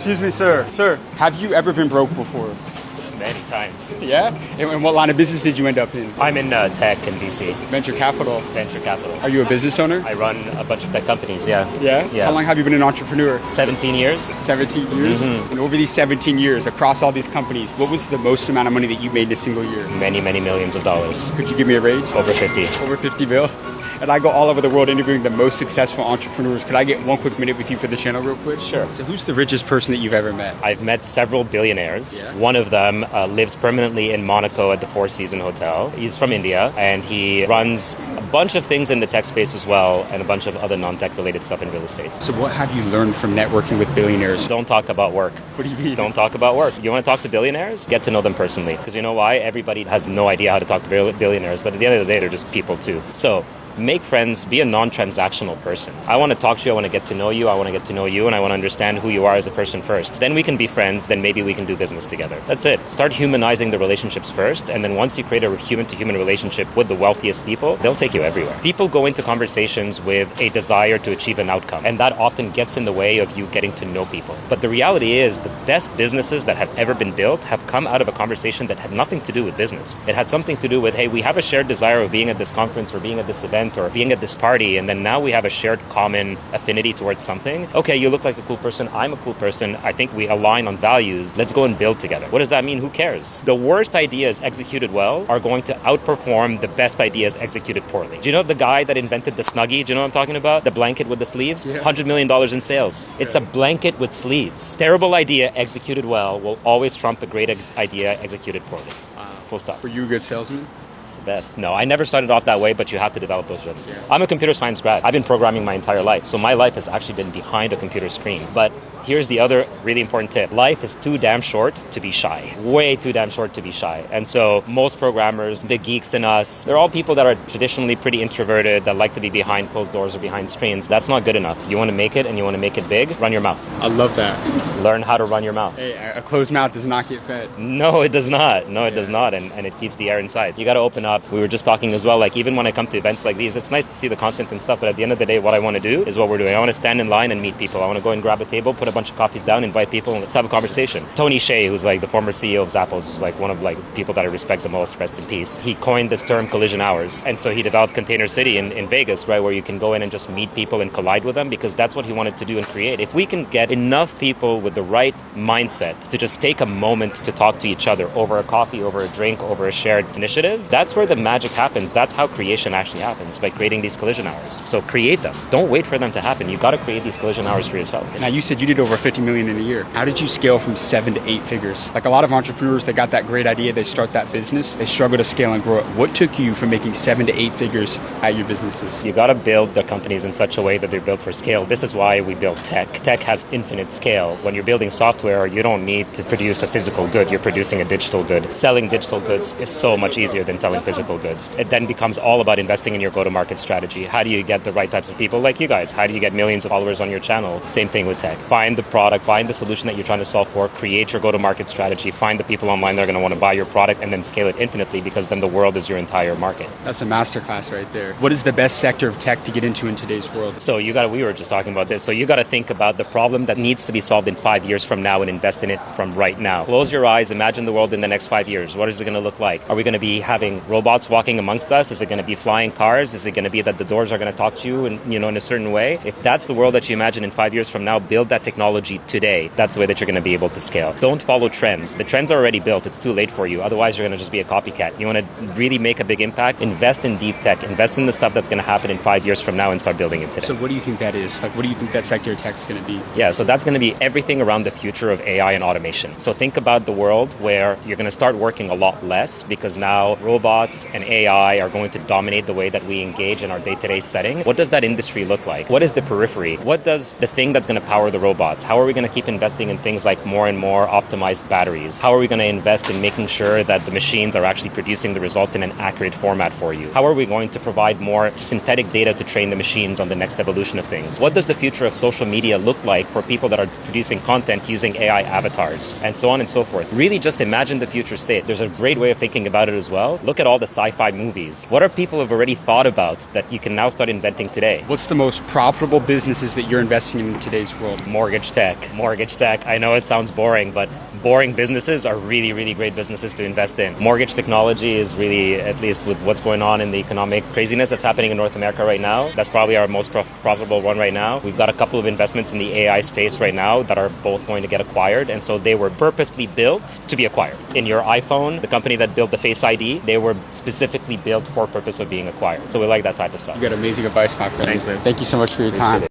Excuse me, sir. Sir, have you ever been broke before? Many times. Yeah? And what line of business did you end up in? I'm in tech and VC. Venture capital. Venture capital. Are you a business owner? I run a bunch of tech companies, yeah. Yeah? Yeah. How long have you been an entrepreneur? 17 years. 17 years? And over these 17 years, across all these companies, what was the most amount of money that you made in a single year? Many, many millions of dollars. Could you give me a range? Over 50. Over 50 mil? And I go all over the world interviewing the most successful entrepreneurs. Could I get 1 quick minute with you for the channel real quick? Sure. So who's the richest person that you've ever met? I've met several billionaires. Yeah. One of them lives permanently in Monaco at the Four Seasons Hotel. He's from India, and he runs a bunch of things in the tech space as well, and a bunch of other non-tech related stuff in real estate. So what have you learned from networking with billionaires? Don't talk about work. What do you mean? Don't talk about work. You want to talk to billionaires? Get to know them personally. Because you know why? Everybody has no idea how to talk to billionaires, but at the end of the day, they're just people too. So make friends, be a non-transactional person. I want to talk to you, I want to get to know you, I want to get to know you, and I want to understand who you are as a person first. Then we can be friends, then maybe we can do business together. That's it. Start humanizing the relationships first, and then once you create a human-to-human relationship with the wealthiest people, they'll take you everywhere. People go into conversations with a desire to achieve an outcome, and that often gets in the way of you getting to know people. But the reality is, the best businesses that have ever been built have come out of a conversation that had nothing to do with business. It had something to do with, hey, we have a shared desire of being at this conference or being at this event or being at this party, and then now we have a shared common affinity towards something. Okay, you look like a cool person, I'm a cool person, I think we align on values, let's go and build together. What does that mean? Who cares? The worst ideas executed well are going to outperform the best ideas executed poorly. Do you know the guy that invented the Snuggie? Do you know what I'm talking about? The blanket with the sleeves? Yeah. $100 million in sales. It's a blanket with sleeves. Terrible idea executed well will always trump a great idea executed poorly. Full stop. Were you a good salesman? It's the best. No, I never started off that way, but you have to develop those rhythms. I'm a computer science grad. I've been programming my entire life, so my life has actually been behind a computer screen. But here's the other really important tip. Life is too damn short to be shy. Way too damn short to be shy. And so most programmers, the geeks in us, they're all people that are traditionally pretty introverted, that like to be behind closed doors or behind screens. That's not good enough. You want to make it and you want to make it big, run your mouth. I love that. Learn how to run your mouth. Hey, a closed mouth does not get fed. No, it does not. No, it does not. And it keeps the air inside. You got to open up. We were just talking as well, like even when I come to events like these, it's nice to see the content and stuff, but at the end of the day, what I want to do is what we're doing. I want to stand in line and meet people. I want to go and grab a table, put a bunch of coffees down, invite people, and let's have a conversation. Tony Hsieh, who's like the former CEO of Zappos, is like one of like people that I respect the most, rest in peace. He coined this term collision hours. And so he developed Container City in Vegas, right, where you can go in and just meet people and collide with them, because that's what he wanted to do and create. If we can get enough people with the right mindset to just take a moment to talk to each other over a coffee, over a drink, over a shared initiative, that's where the magic happens. That's how creation actually happens, by creating these collision hours. So create them. Don't wait for them to happen. You got to create these collision hours for yourself. Now, you said you did over 50 million in a year. How did you scale from 7 to 8 figures? Like a lot of entrepreneurs, they got that great idea, they start that business, they struggle to scale and grow it. What took you from making 7 to 8 figures at your businesses? You got to build the companies in such a way that they're built for scale. This is why we build tech. Tech has infinite scale. When you're building software, you don't need to produce a physical good. You're producing a digital good. Selling digital goods is so much easier than selling physical goods. It then becomes all about investing in your go-to-market strategy. How do you get the right types of people like you guys? How do you get millions of followers on your channel? Same thing with tech. Find the product, find the solution that you're trying to solve for, create your go-to-market strategy, find the people online that are going to want to buy your product, and then scale it infinitely, because then the world is your entire market. That's a masterclass right there. What is the best sector of tech to get into in today's world? So we were just talking about this. So you got to think about the problem that needs to be solved in 5 years from now and invest in it from right now. Close your eyes, imagine the world in the next 5 years. What is it going to look like? Are we going to be having robots walking amongst us? Is it going to be flying cars? Is it going to be that the doors are going to talk to you in a certain way? If that's the world that you imagine in 5 years from now, build that technology today. That's the way that you're going to be able to scale. Don't follow trends. The trends are already built. It's too late for you. Otherwise, you're going to just be a copycat. You want to really make a big impact? Invest in deep tech. Invest in the stuff that's going to happen in 5 years from now and start building it today. So what do you think that is? Like, what do you think that sector of tech is going to be? Yeah, so that's going to be everything around the future of AI and automation. So think about the world where you're going to start working a lot less, because now robots and AI are going to dominate the way that we engage in our day-to-day setting. What does that industry look like? What is the periphery? What does the thing that's going to power the robots? How are we going to keep investing in things like more and more optimized batteries? How are we going to invest in making sure that the machines are actually producing the results in an accurate format for you? How are we going to provide more synthetic data to train the machines on the next evolution of things? What does the future of social media look like for people that are producing content using AI avatars, and so on and so forth? Really just imagine the future state. There's a great way of thinking about it as well. Look at all the sci-fi movies. What are people have already thought about that you can now start inventing today? What's the most profitable businesses that you're investing in today's world? Mortgage mortgage tech. Mortgage tech. I know it sounds boring, but boring businesses are really, really great businesses to invest in. Mortgage technology is really, at least with what's going on in the economic craziness that's happening in North America right now, that's probably our most profitable one right now. We've got a couple of investments in the AI space right now that are both going to get acquired, and so they were purposely built to be acquired. In your iPhone, the company that built the Face ID, they were specifically built for purpose of being acquired. So we like that type of stuff. You got amazing advice, my friend. Thanks, man. Thank you so much for your time.